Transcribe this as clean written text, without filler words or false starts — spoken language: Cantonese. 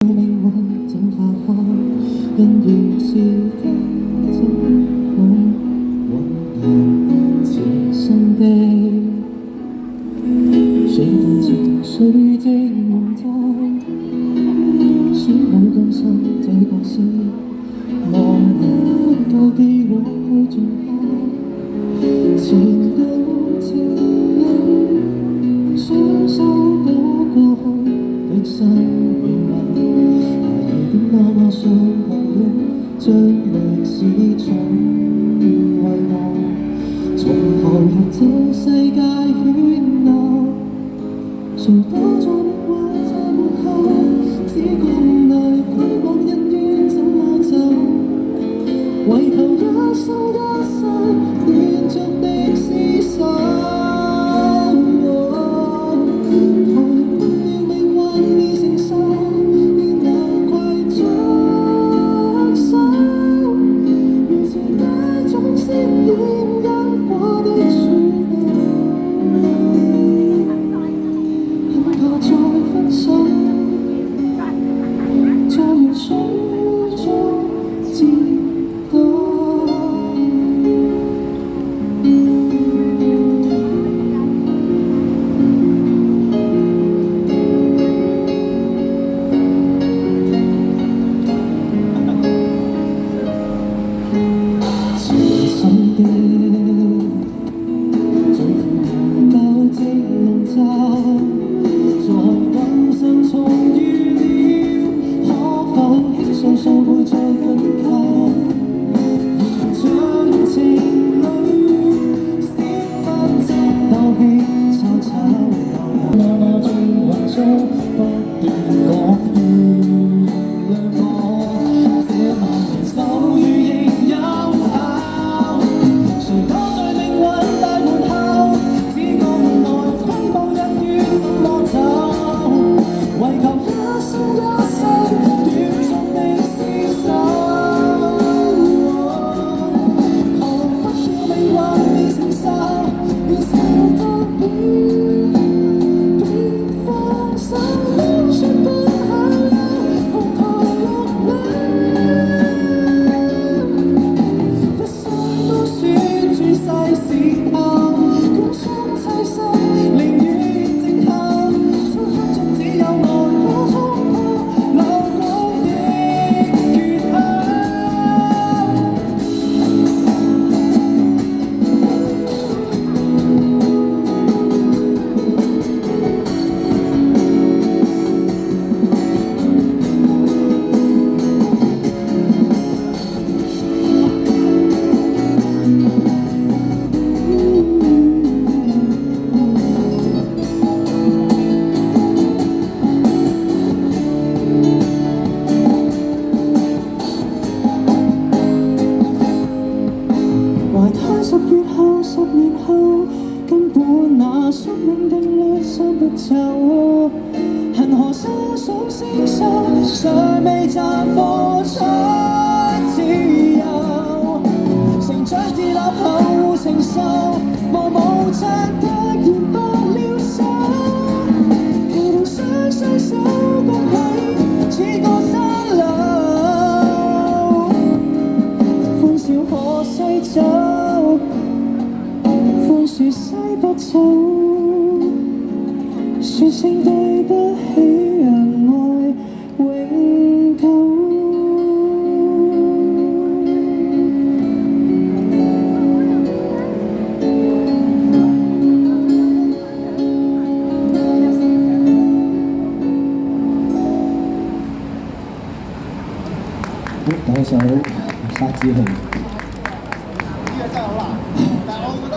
命運怎化開，因緣是非怎可混淆前生的水動情緒的夢態，選好今生這角色，望眼舊記往去盡下，前度情侶雙手倒過去的心與物，懷疑點那麼想抱擁，將歷史重為我，從投入這世界喧鬧，誰都在命運這門口，只覺內規劃人緣怎麼走，為求一生一世連續的廝守。10年後，根本那宿命定律想不透，恆河沙數星宿，尚未綻放出自由。成長自立後承受，無無盡的言不了手，祈禱雙手共起，似個山樓，歡笑可西走。說西不走，說聲對不起，讓愛永久。好，第一首《沙之氣》。呢個真係好難，但係我覺得。